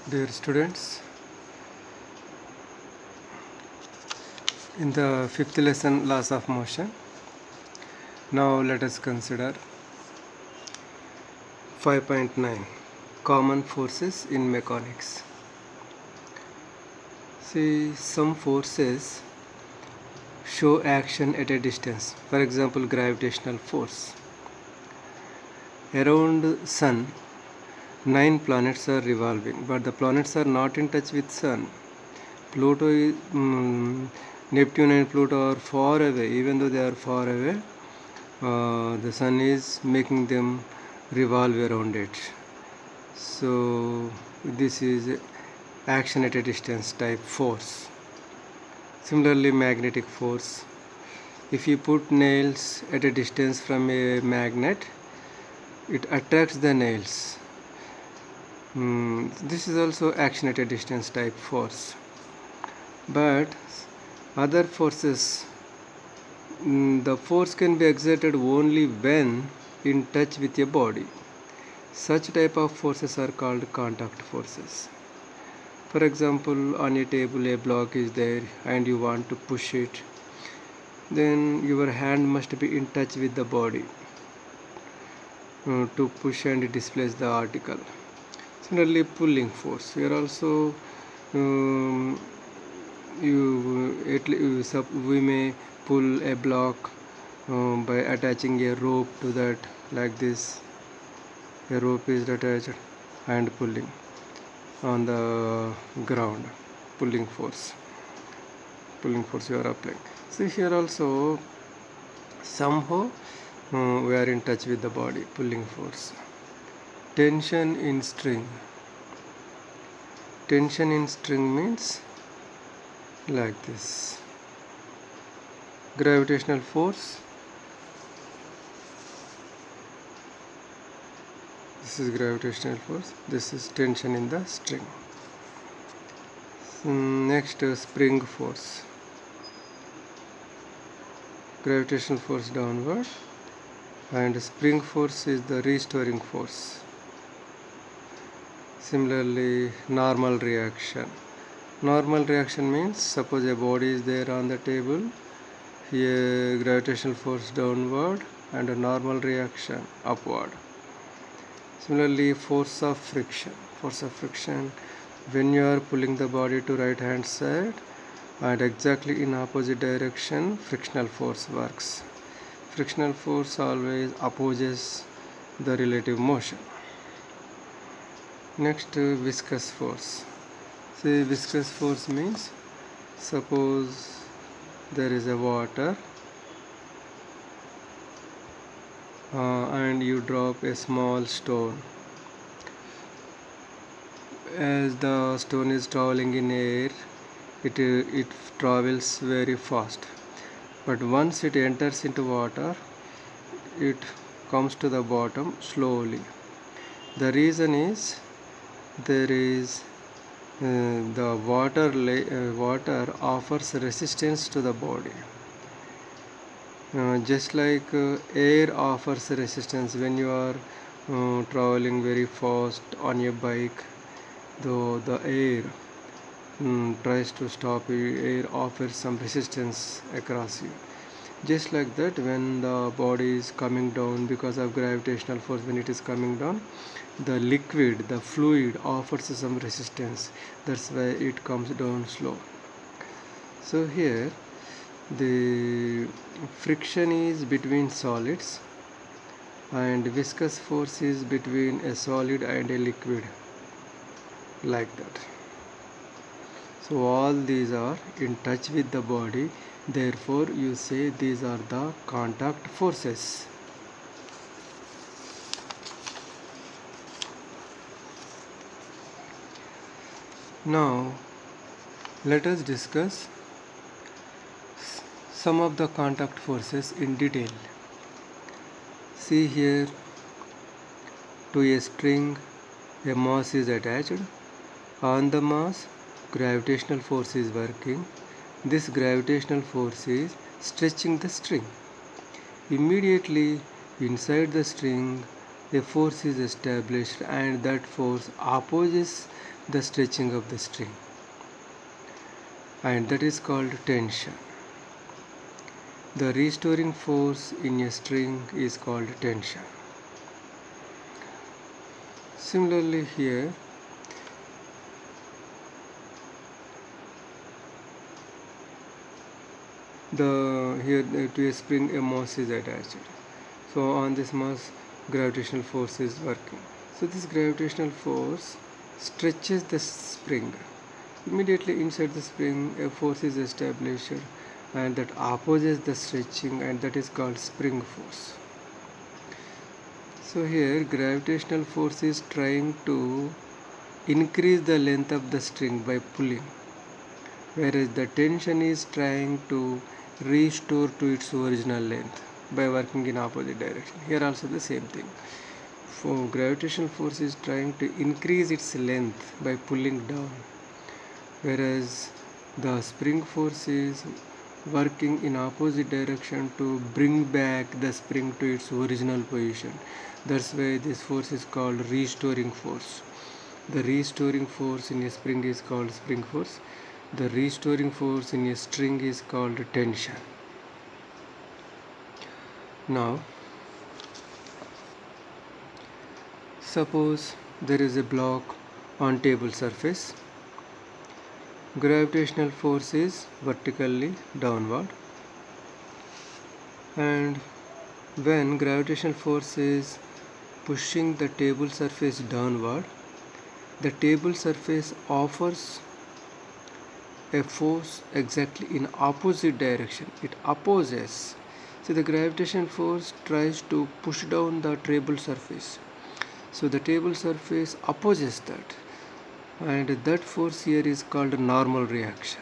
Dear students, in the fifth lesson, laws of motion, now let us consider 5.9 common forces in mechanics. See, some forces show action at a distance. For example, gravitational force. Around Sun, 9 planets are revolving, but the planets are not in touch with Sun. Neptune and Pluto are far away. Even though they are far away, the Sun is making them revolve around it. So this is action at a distance type force. Similarly, magnetic force. If you put nails at a distance from a magnet, it attracts the nails. This is also action at a distance type force. But other forces, the force can be exerted only when in touch with a body. Such type of forces are called contact forces. For example, on a table a block is there and you want to push it, then your hand must be in touch with the body to push and displace the article. Similarly, pulling force. Here also we may pull a block by attaching a rope to that, like this. A rope is attached and pulling on the ground. Pulling force you are applying. See, here also somehow we are in touch with the body. Pulling force. Tension in string means like this. Gravitational force, this is gravitational force, this is tension in the string. Next, spring force. Gravitational force downward, and spring force is the restoring force. Similarly, normal reaction. Normal reaction means, suppose a body is there on the table, here gravitational force downward and a normal reaction upward. Similarly, force of friction. When you are pulling the body to right hand side and exactly in opposite direction, frictional force works. Frictional force always opposes the relative motion. Next, viscous force. See, viscous force means, suppose there is a water and you drop a small stone. As the stone is traveling in air, it travels very fast, but once it enters into water, it comes to the bottom slowly. The reason is, there is the water offers resistance to the body, just like air offers resistance when you are traveling very fast on a bike. Though the air tries to stop you, air offers some resistance across you. Just like that, when the body is coming down because of gravitational force, when it is coming down, the liquid, the fluid offers some resistance. That's why it comes down slow. So here the friction is between solids and viscous force is between a solid and a liquid, like that. So all these are in touch with the body, therefore you say these are the contact forces. Now let us discuss some of the contact forces in detail. See here, to a string a mass is attached. On the mass, gravitational force is working. This gravitational force is stretching the string. Immediately inside the string, a force is established and that force opposes the stretching of the string, and that is called tension. The restoring force in a string is called tension. Similarly here, to a spring a mass is attached. So on this mass gravitational force is working. So this gravitational force stretches the spring. Immediately inside the spring a force is established and that opposes the stretching, and that is called spring force. So here gravitational force is trying to increase the length of the string by pulling, whereas the tension is trying to restore to its original length by working in opposite direction. Here also the same thing. For gravitational force is trying to increase its length by pulling down, whereas the spring force is working in opposite direction to bring back the spring to its original position. That's why this force is called restoring force. The restoring force in a spring is called spring force. The restoring force in a string is called tension. Now, suppose there is a block on table surface. Gravitational force is vertically downward, and when gravitational force is pushing the table surface downward, the table surface offers a force exactly in opposite direction. It opposes. So the gravitational force tries to push down the table surface. So the table surface opposes that, and that force here is called normal reaction.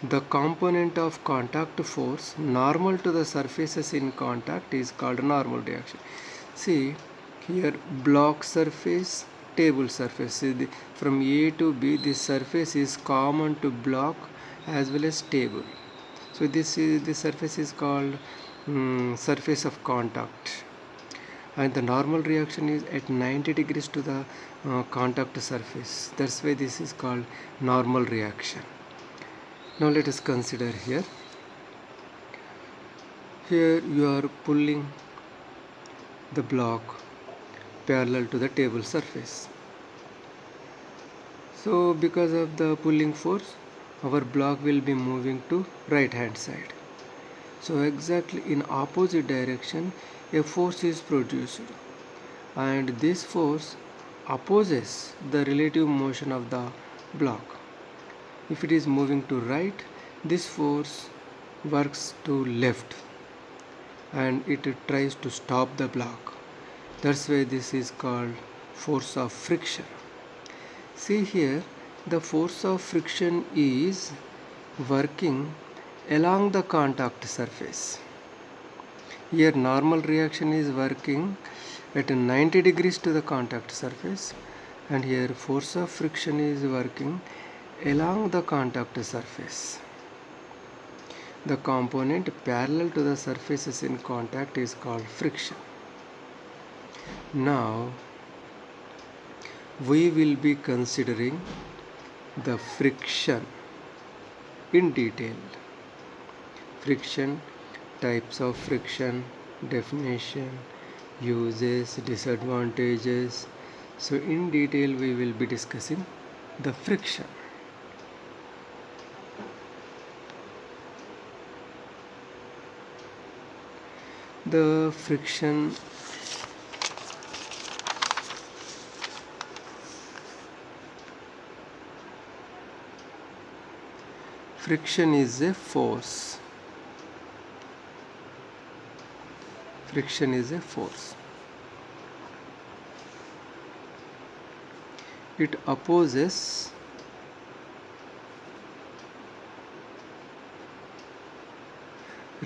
The component of contact force normal to the surfaces in contact is called normal reaction. See here, block surface, table surface. See, from A to B, this surface is common to block as well as table. So this surface is called surface of contact, and the normal reaction is at 90 degrees to the contact surface. That's why this is called normal reaction. Now let us consider here. Here you are pulling the block parallel to the table surface. So because of the pulling force, our block will be moving to right hand side. So exactly in opposite direction a force is produced, and this force opposes the relative motion of the block. If it is moving to right, this force works to left and it tries to stop the block. That's why this is called force of friction. See here, the force of friction is working along the contact surface. Here normal reaction is working at 90 degrees to the contact surface, and here force of friction is working along the contact surface. The component parallel to the surfaces in contact is called friction. Now we will be considering the friction in detail. Friction, types of friction, definition, uses, disadvantages. So in detail we will be discussing the friction. The friction is a force. Friction is a force. It opposes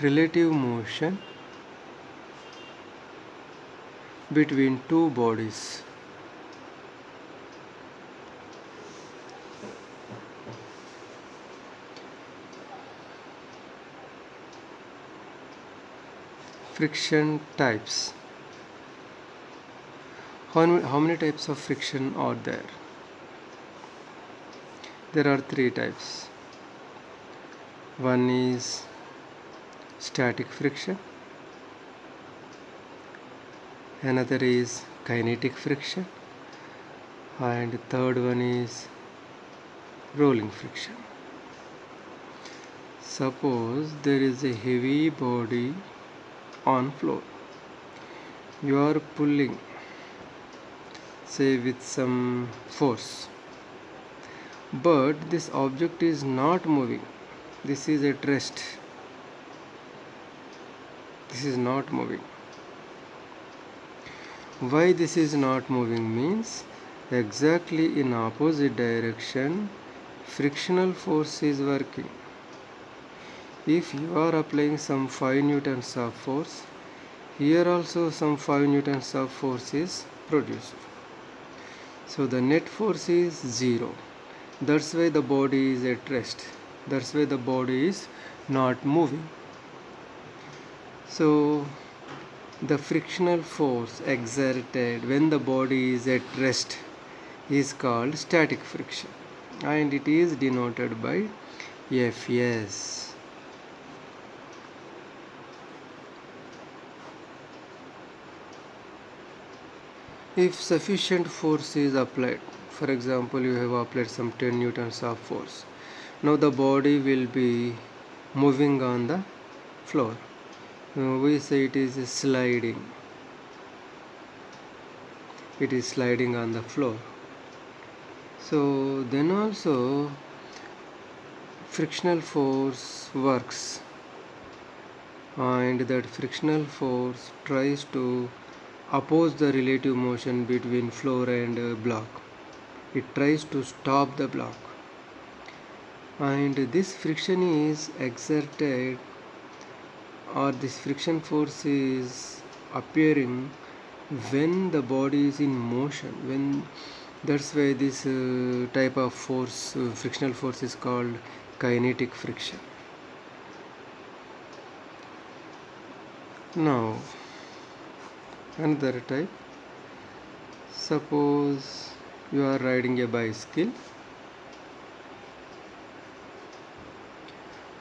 relative motion between two bodies. Friction types. How many types of friction are there? There are three types. One is static friction, another is kinetic friction, and third one is rolling friction. Suppose there is a heavy body on floor. You are pulling, say, with some force, but this object is not moving. This is at rest. This is not moving. Why this is not moving means exactly in opposite direction frictional force is working. If you are applying some 5 newtons of force, here also some 5 newtons of force is produced. So the net force is 0. That's why the body is at rest. That's why the body is not moving. So the frictional force exerted when the body is at rest is called static friction, and it is denoted by Fs. If sufficient force is applied, for example, you have applied some 10 newtons of force, now the body will be moving on the floor. We say it is sliding. It is sliding on the floor. So then also frictional force works, and that frictional force tries to oppose the relative motion between floor and block. It tries to stop the block, and this friction is exerted, or this friction force is appearing when the body is in motion. That's why this type of force, frictional force, is called kinetic friction. Now another type. Suppose you are riding a bicycle.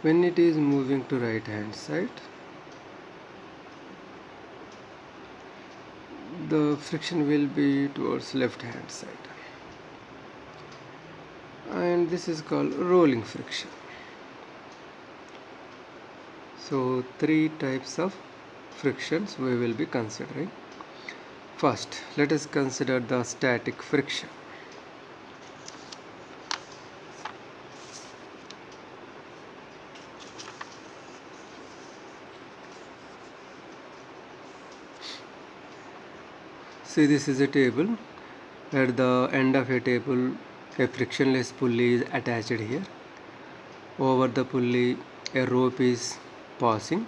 When it is moving to right hand side, the friction will be towards left hand side, and this is called rolling friction. So three types of frictions we will be considering. First, let us consider the static friction. See, this is a table. At the end of a table, a frictionless pulley is attached here. Over the pulley, a rope is passing.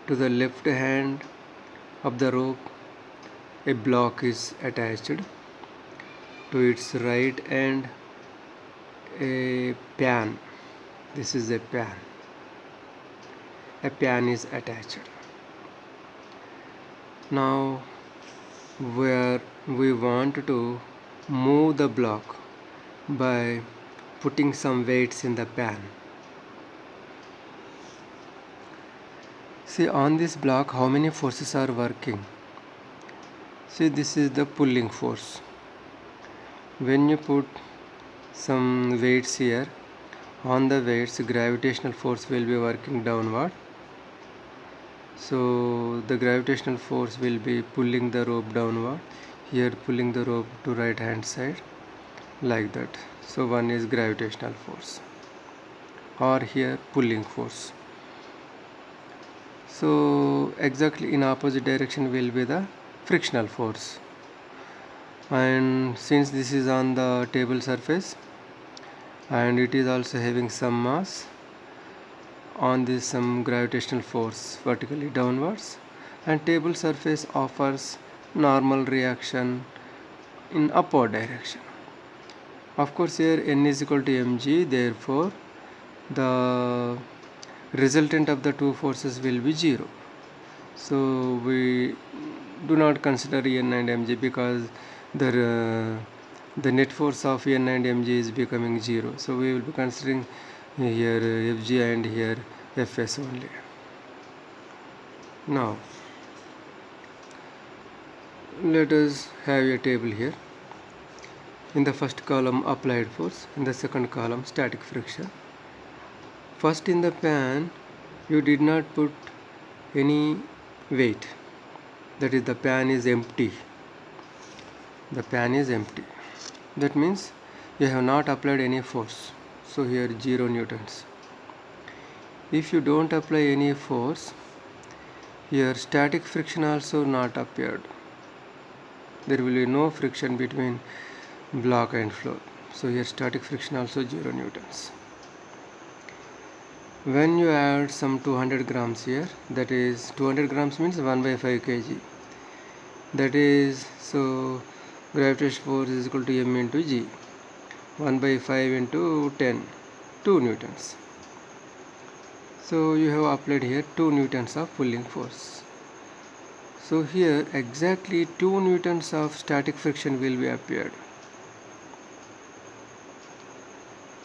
To the left hand of the rope, a block is attached. To its right end, a pan. This is a pan. A pan is attached. Now, where we want to move the block by putting some weights in the pan. See, on this block how many forces are working? See, this is the pulling force. When you put some weights here, on the weights gravitational force will be working downward. So the gravitational force will be pulling the rope downward. Here pulling the rope to right hand side, like that. So one is gravitational force, or here pulling force. So exactly in opposite direction will be the frictional force. And since this is on the table surface and it is also having some mass, on this some gravitational force vertically downwards, and table surface offers normal reaction in upward direction. Of course, here n is equal to mg, therefore the resultant of the two forces will be 0. So do not consider N and mg because the net force of N and mg is becoming 0. So we will be considering here Fg and here Fs only. Now let us have a table here. In the first column applied force, in the second column static friction. First, in the pan you did not put any weight, that is the pan is empty. The pan is empty. That means you have not applied any force. So here 0 newtons. If you don't apply any force, here static friction also not appeared. There will be no friction between block and floor. So here static friction also 0 newtons. When you add some 200 grams here, that is 200 grams means 1 by 5 kg. That is, so gravitational force is equal to m into g. 1 by 5 into 10, 2 newtons. So you have applied here 2 newtons of pulling force. So here exactly 2 newtons of static friction will be appeared.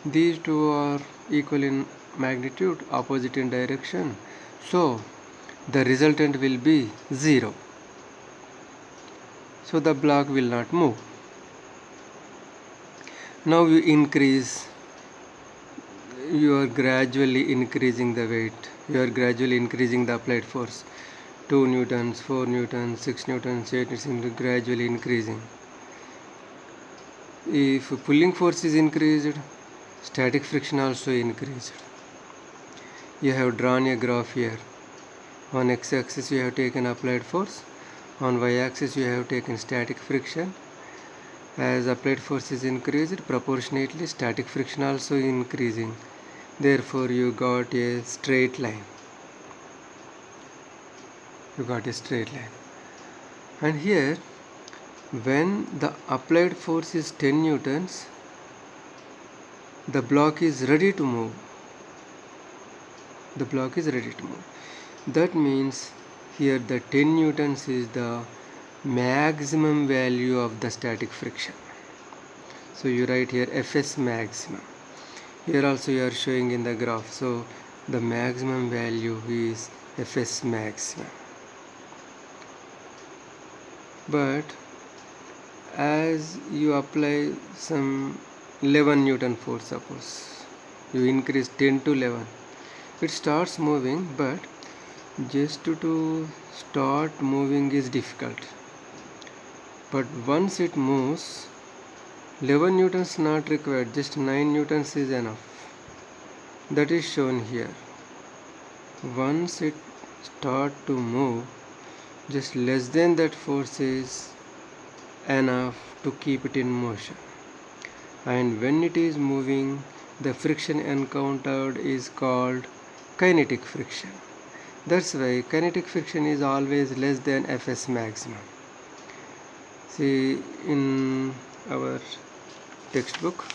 These two are equal in magnitude, opposite in direction. So the resultant will be 0. So the block will not move. Now you increase, you are gradually increasing the weight, you are gradually increasing the applied force. 2 newtons, 4 newtons, 6 newtons, 8 newtons, gradually increasing. If pulling force is increased, static friction also increased. You have drawn a graph here. On x-axis you have taken applied force, on y-axis you have taken static friction. As applied force is increased, proportionately static friction also increasing. Therefore you got a straight line. You got a straight line. And here, when the applied force is 10 newtons, the block is ready to move. The block is ready to move. That means here the 10 newtons is the maximum value of the static friction. So you write here Fs maximum. Here also you are showing in the graph. So the maximum value is Fs maximum. But as you apply some 11 Newton force, suppose you increase 10 to 11, it starts moving, but just to start moving is difficult. But once it moves, 11 newtons not required, just 9 newtons is enough. That is shown here. Once it start to move, just less than that force is enough to keep it in motion. And when it is moving, the friction encountered is called kinetic friction. That's why kinetic friction is always less than Fs maximum. See, in our textbook,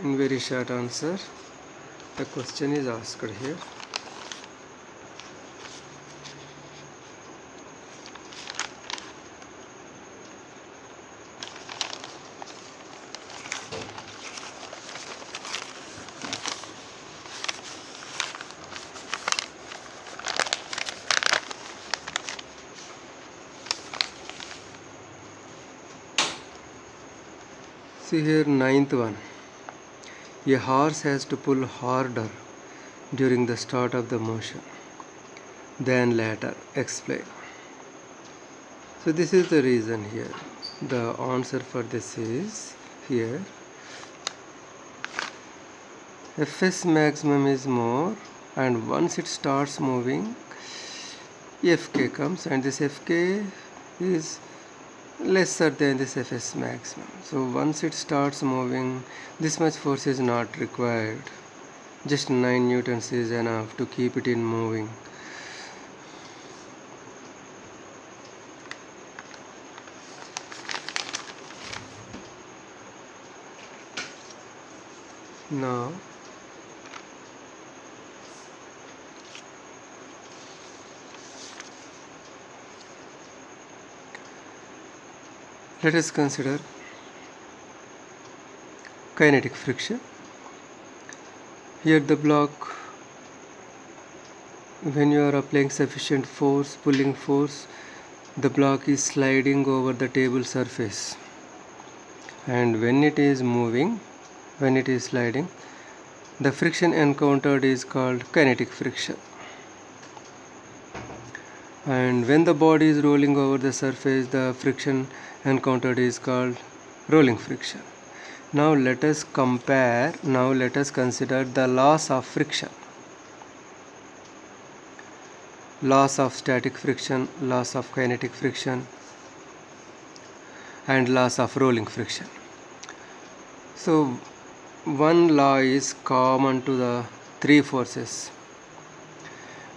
in very short answer, the question is asked here. See here, ninth one. A horse has to pull harder during the start of the motion than later. Explain. So this is the reason here. The answer for this is here. Fs maximum is more, and once it starts moving, Fk comes, and this Fk is lesser than this Fs maximum. So once it starts moving, this much force is not required. Just 9 newtons is enough to keep it in moving. Now Let us consider kinetic friction. Here the block, when you are applying sufficient force, pulling force, the block is sliding over the table surface, and when it is moving, when it is sliding, the friction encountered is called kinetic friction. And when the body is rolling over the surface, the friction encountered is called rolling friction. Now let us consider the laws of friction. Laws of static friction, laws of kinetic friction, and laws of rolling friction. So one law is common to the three forces,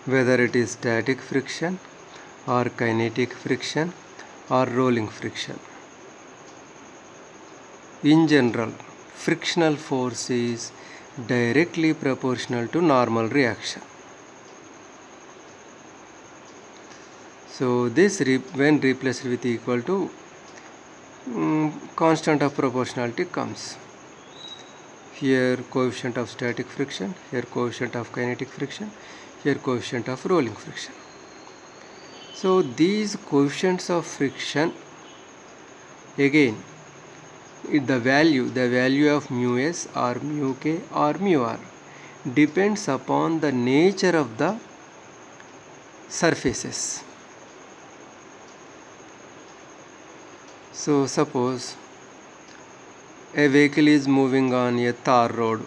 whether it is static friction or kinetic friction or rolling friction. In general, frictional force is directly proportional to normal reaction. So this when replaced with equal to, constant of proportionality comes. Here coefficient of static friction, here coefficient of kinetic friction, here coefficient of rolling friction. So these coefficients of friction, again, the value of mu s or mu k or mu r depends upon the nature of the surfaces. So suppose a vehicle is moving on a tar road.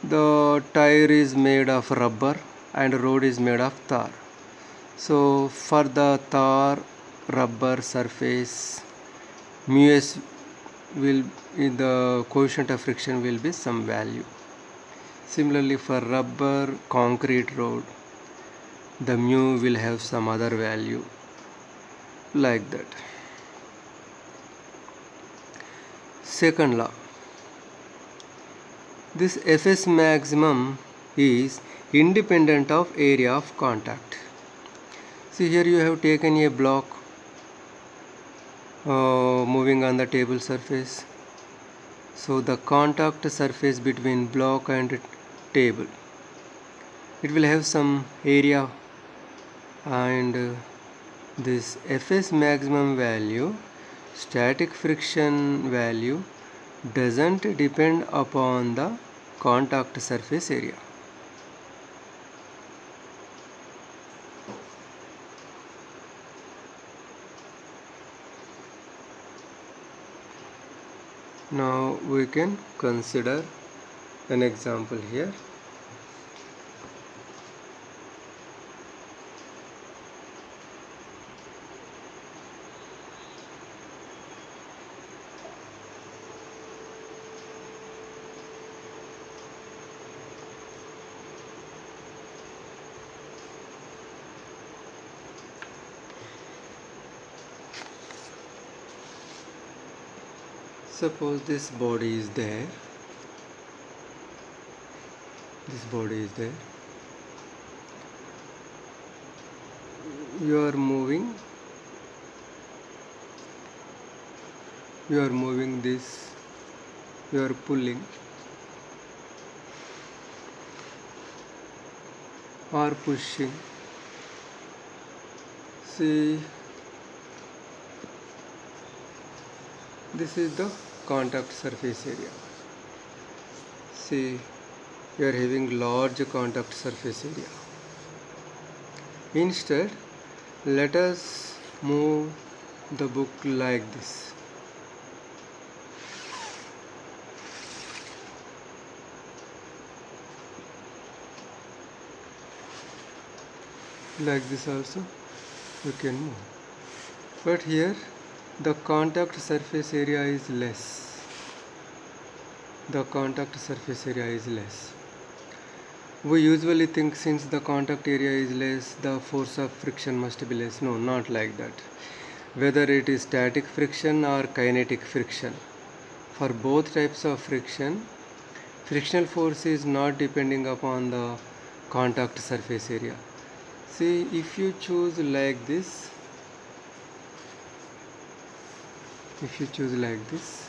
The tire is made of rubber and road is made of tar. So for the tar rubber surface, mu s will, the coefficient of friction will be some value. Similarly, for rubber concrete road, the mu will have some other value, like that. Second law, this Fs maximum is independent of area of contact. See, here you have taken a block moving on the table surface. So the contact surface between block and table, it will have some area, and this Fs maximum value, static friction value, doesn't depend upon the contact surface area. Now we can consider an example here. Suppose this body is there. This body is there. You are moving this, you are pulling or pushing. See, this is the contact surface area. See, you are having large contact surface area. Instead, let us move the book like this. Like this also you can move, but here the contact surface area is less. The contact surface area is less. We usually think since the contact area is less, the force of friction must be less. No, not like that. Whether it is static friction or kinetic friction, for both types of friction, frictional force is not depending upon the contact surface area. See, if you choose like this, If you choose like this,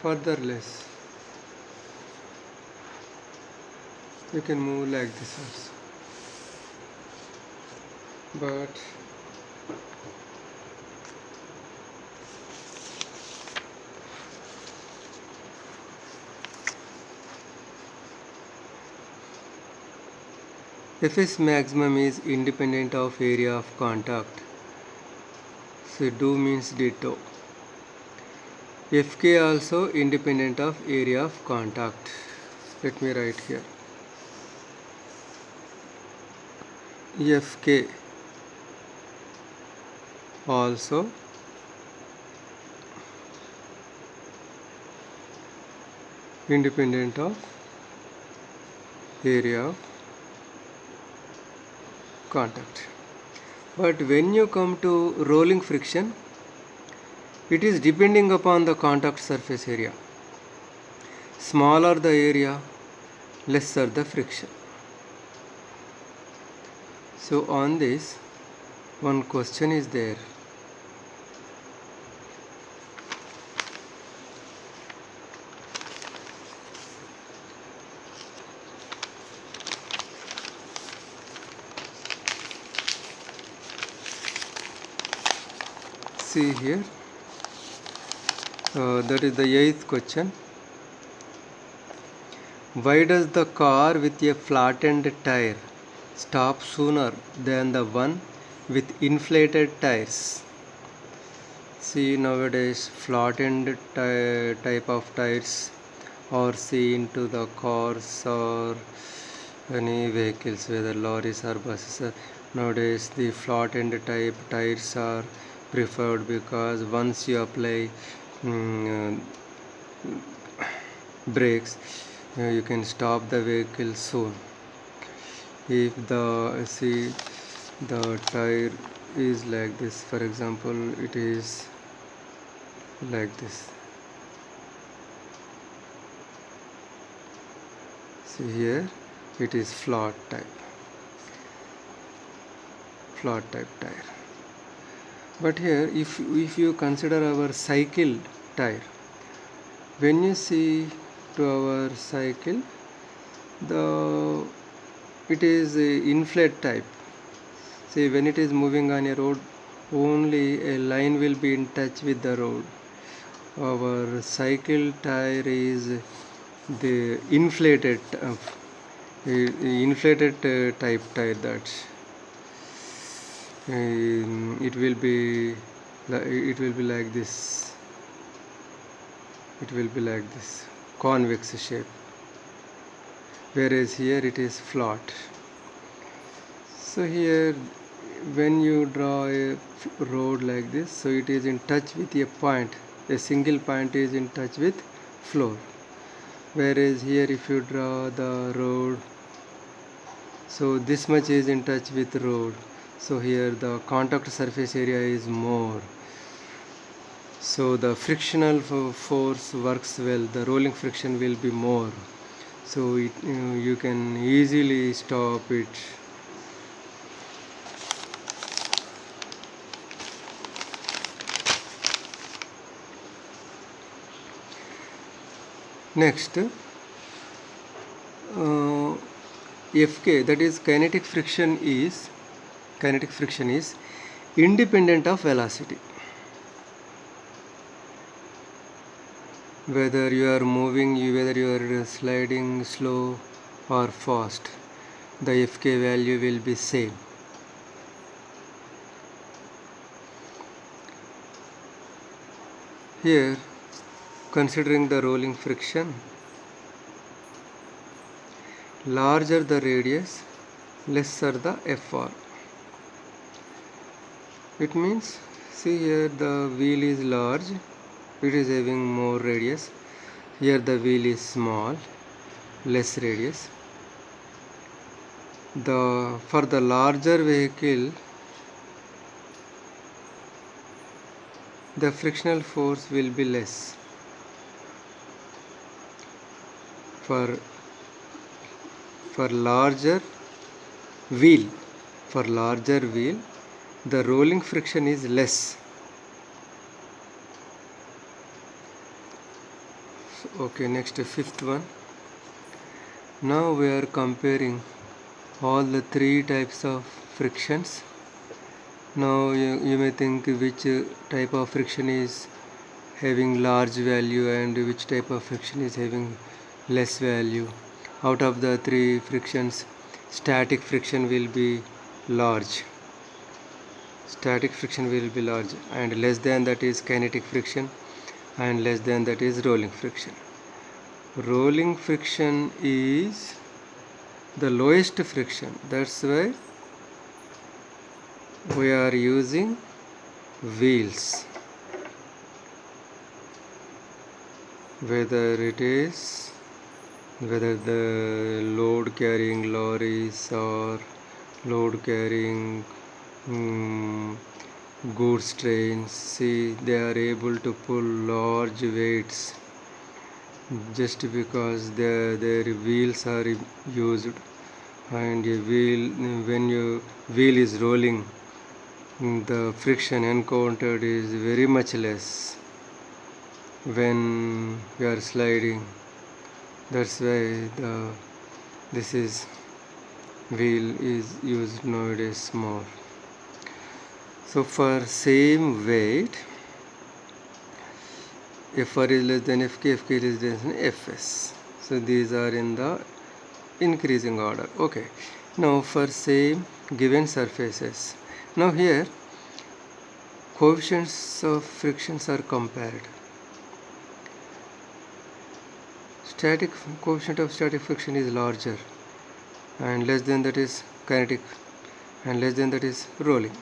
further less, you can move like this also. But Fs maximum is independent of area of contact. So do means ditto. Fk also independent of area of contact. Let me write here. Fk also independent of area of contact. But when you come to rolling friction, it is depending upon the contact surface area. Smaller the area, lesser the friction. So on this, one question is there. See here, that is the 8th question. Why does the car with a flattened tire stop sooner than the one with inflated tires? See, nowadays flattened type of tires are seen to the cars or any vehicles, whether lorries or buses. Nowadays the flattened type tires are preferred because once you apply brakes, you can stop the vehicle soon. If the tire is like this, for example, it is like this. See here, it is flat type tire. But here, if you consider our cycle tire, when you see to our cycle, it is a inflate type. See, when it is moving on a road, only a line will be in touch with the road. Our cycle tire is the inflated type tire. That's it will be like this. It will be like this, convex shape, whereas here it is flat. So here, when you draw a road like this, so it is in touch with a point, a single point is in touch with floor, whereas here if you draw the road, so this much is in touch with road, so here the contact surface area is more, so the frictional force works well, the rolling friction will be more, so you can easily stop it. Next, Fk, that is kinetic friction is independent of velocity. Whether you are moving, whether you are sliding slow or fast, the Fk value will be same. Here, considering the rolling friction, larger the radius, lesser the Fr. It means, see here the wheel is large, it is having more radius. Here the wheel is small, less radius. For the larger vehicle, the frictional force will be less. For larger wheel, the rolling friction is less. Okay, next, fifth one. Now we are comparing all the three types of frictions. Now you may think which type of friction is having large value and which type of friction is having less value. Out of the three frictions, static friction will be large. And less than that is kinetic friction, and less than that is rolling friction. Rolling friction is the lowest friction. That's why we are using wheels. Whether the load carrying lorries or load carrying goods trains, see, they are able to pull large weights just because their wheels are used, and when your wheel is rolling, the friction encountered is very much less when we are sliding. That's why this wheel is used nowadays more. So for same weight, Fr is less than Fk, Fk is less than Fs. So these are in the increasing order. Okay. Now for same given surfaces. Now here coefficients of frictions are compared. Coefficient of static friction is larger, and less than that is kinetic, and less than that is rolling.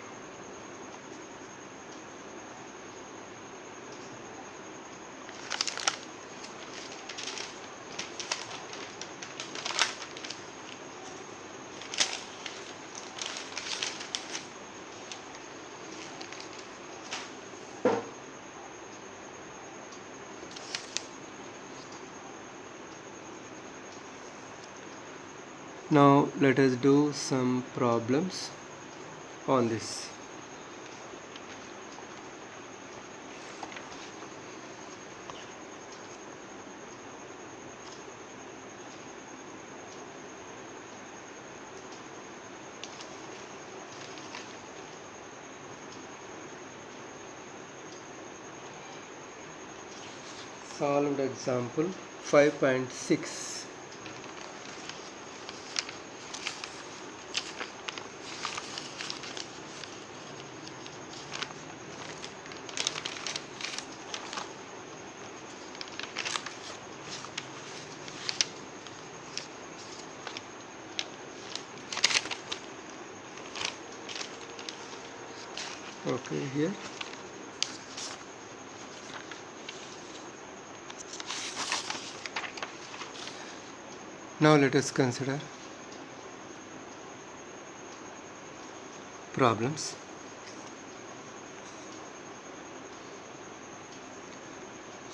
Now let us do some problems on this. Solved example 5.6. Okay, here now let us consider problems.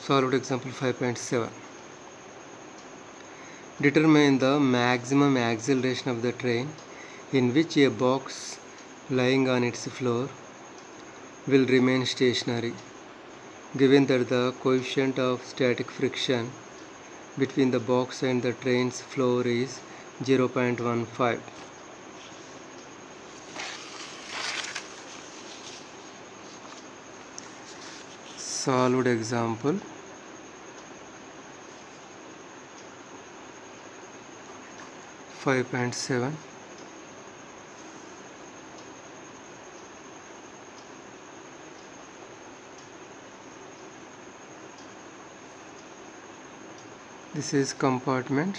Solved example 5.7. Determine the maximum acceleration of the train in which a box lying on its floor will remain stationary, given that the coefficient of static friction between the box and the train's floor is 0.15. Solved example 5.7. This is compartment.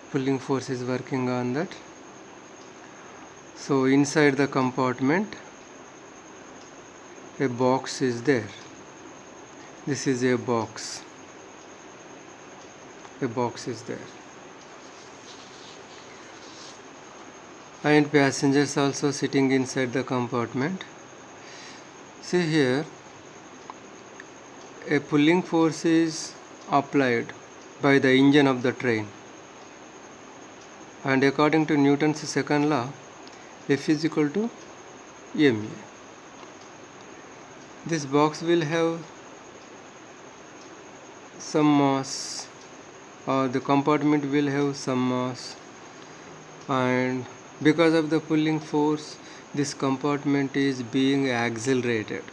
Pulling force is working on that. So inside the compartment a box is there. This is a box. A box is there. and passengers also sitting inside the compartment. See here, a pulling force is applied by the engine of the train, and according to Newton's second law, F is equal to ma. This box will have some mass, or the compartment will have some mass, and because of the pulling force this compartment is being accelerated.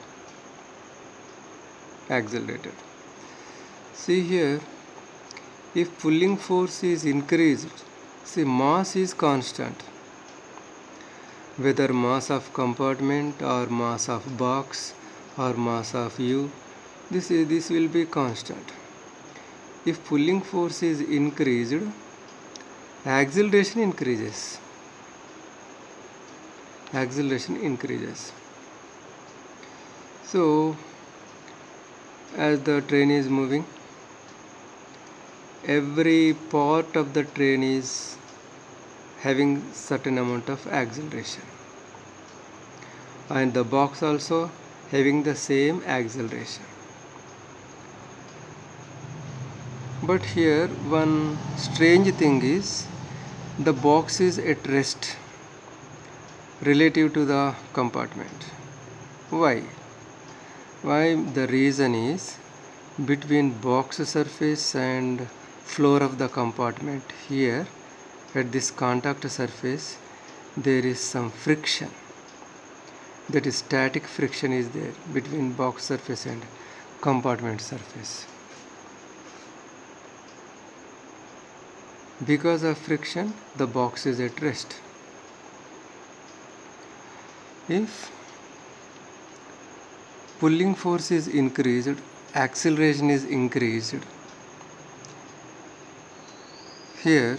See here, if pulling force is increased, see mass is constant, whether mass of compartment or mass of box or mass of you, this will be constant. If pulling force is increased, acceleration increases. So as the train is moving, every part of the train is having certain amount of acceleration, and the box also having the same acceleration. But here one strange thing is, the box is at rest relative to the compartment. Why? The reason is, between box surface and floor of the compartment, here at this contact surface there is some friction, that is static friction is there between box surface and compartment surface. Because of friction the box is at rest. If pulling force is increased, acceleration is increased. Here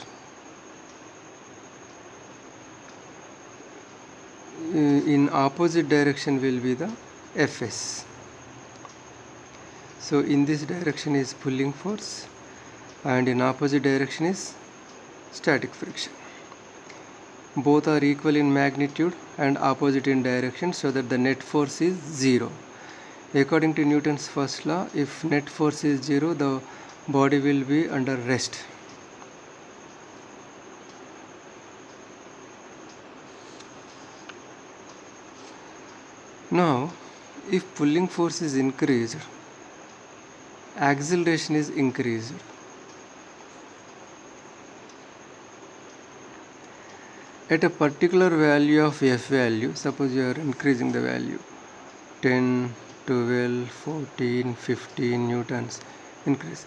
in opposite direction will be the Fs. So in this direction is pulling force, and in opposite direction is static friction. Both are equal in magnitude and opposite in direction, so that the net force is 0. According to Newton's first law, if net force is 0, the body will be under rest. Now, if pulling force is increased, acceleration is increased. At a particular value of F value, suppose you are increasing the value 10, 12, 14, 15 newtons, increase.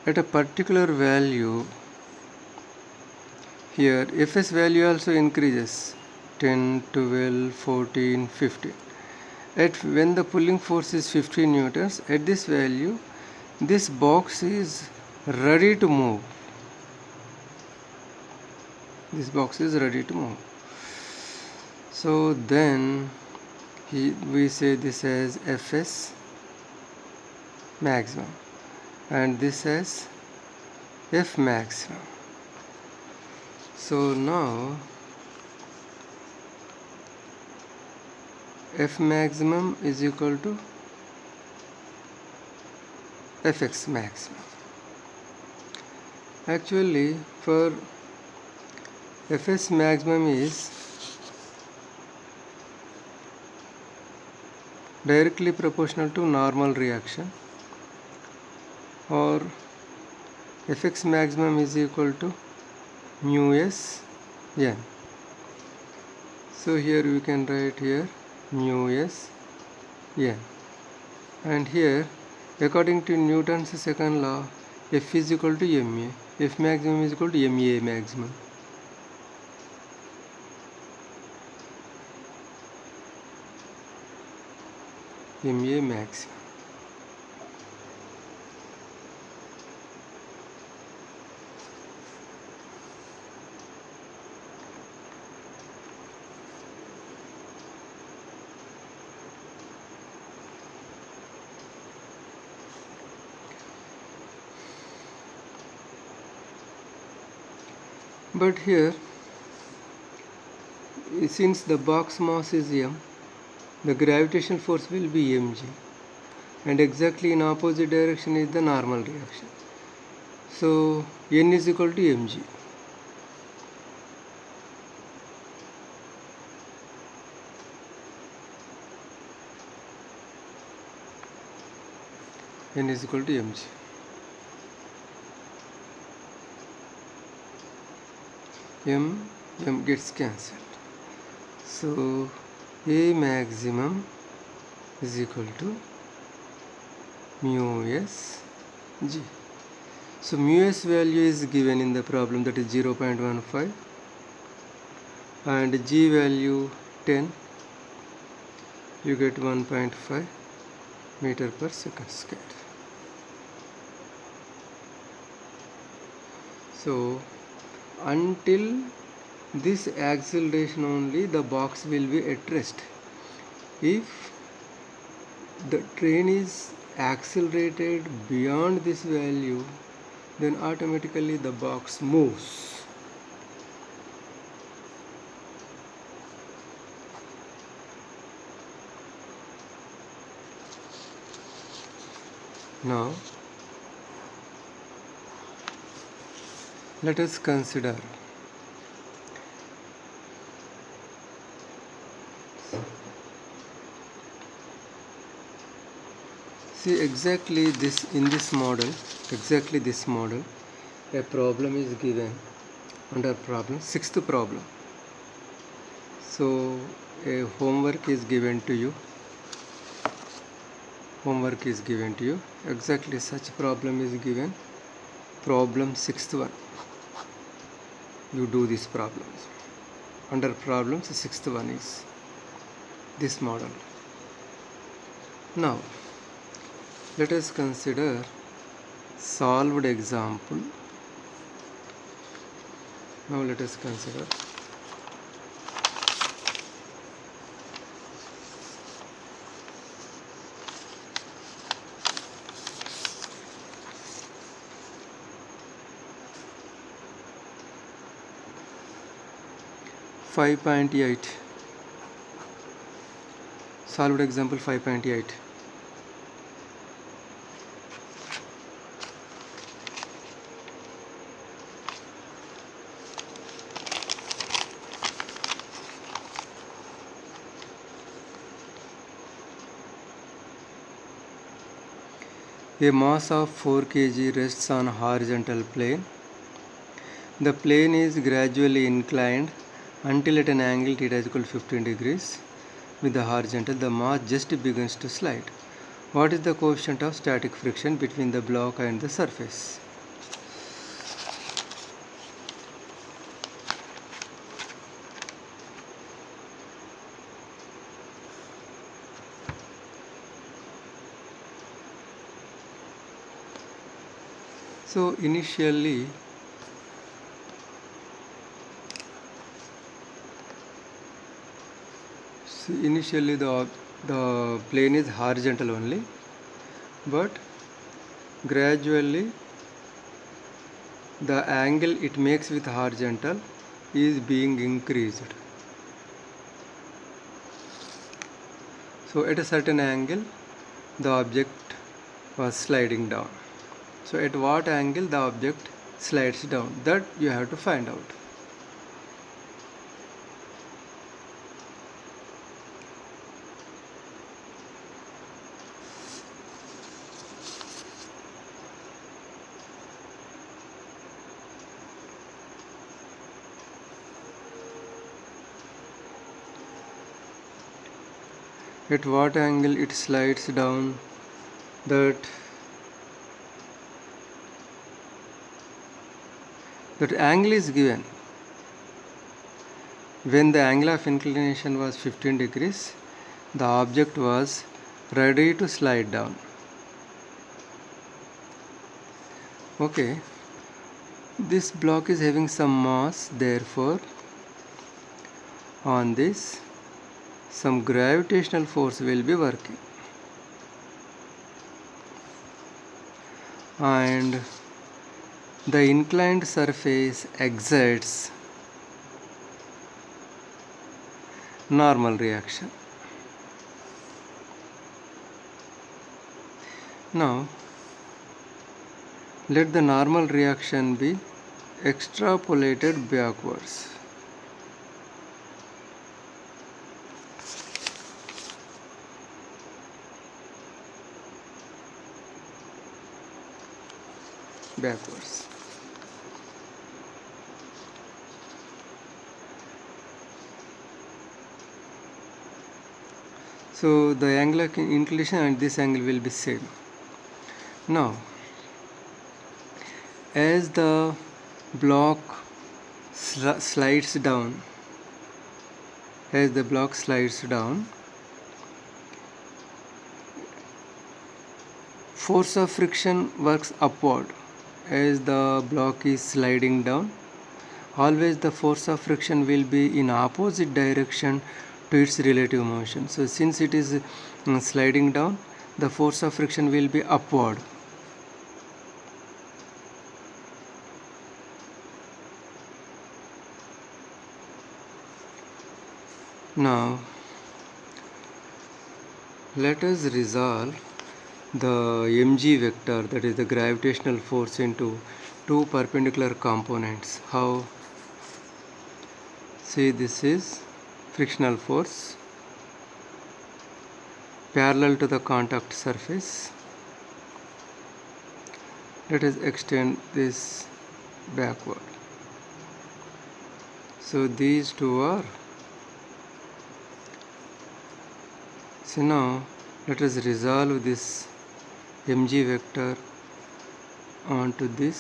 At a particular value, here Fs value also increases 10, 12, 14, 15. When the pulling force is 15 newtons, at this value this box is ready to move. So then we say this as Fs maximum and this as F maximum. So now F maximum is equal to Fx maximum. Actually, for Fs maximum is directly proportional to normal reaction, or Fx maximum is equal to mu s n. So here we can write here mu s n, and here according to Newton's second law, F is equal to ma. F maximum is equal to ma maximum. ma maximum. But here since the box mass is m, the gravitational force will be mg, and exactly in opposite direction is the normal reaction. So n is equal to mg. N is equal to mg. M gets cancelled. So A maximum is equal to mu s g. So mu s value is given in the problem, that is 0.15, and g value 10. You get 1.5 meter per second squared. So until this acceleration only, the box will be at rest. If the train is accelerated beyond this value, then automatically the box moves. Now let us consider exactly this model, a problem is given under problem, sixth problem. So a homework is given to you. Exactly such problem is given, problem sixth one. You do these problems. Under problems, the sixth one is this model. Now let us consider solved example. Now let us consider solved example 5.8. A mass of 4 kg rests on a horizontal plane. The plane is gradually inclined until at an angle theta is equal to 15 degrees with the horizontal. The mass just begins to slide. What is the coefficient of static friction between the block and the surface? So initially the plane is horizontal only, but gradually the angle it makes with horizontal is being increased. So at a certain angle the object was sliding down. So at what angle the object slides down, that you have to find out. At what angle it slides down, that angle is given. When the angle of inclination was 15 degrees, the object was ready to slide down. Okay, this block is having some mass, therefore on this some gravitational force will be working, and the inclined surface exerts normal reaction. Now let the normal reaction be extrapolated backwards. So the angle of inclination and this angle will be same. Now as the block slides down, force of friction works upward. As the block is sliding down, always the force of friction will be in opposite direction to its relative motion. So since it is sliding down, the force of friction will be upward. Now let us resolve the mg vector, that is the gravitational force, into two perpendicular components. How? See, this is frictional force parallel to the contact surface. Let us extend this backward. So these two are. So now let us resolve this mg vector onto this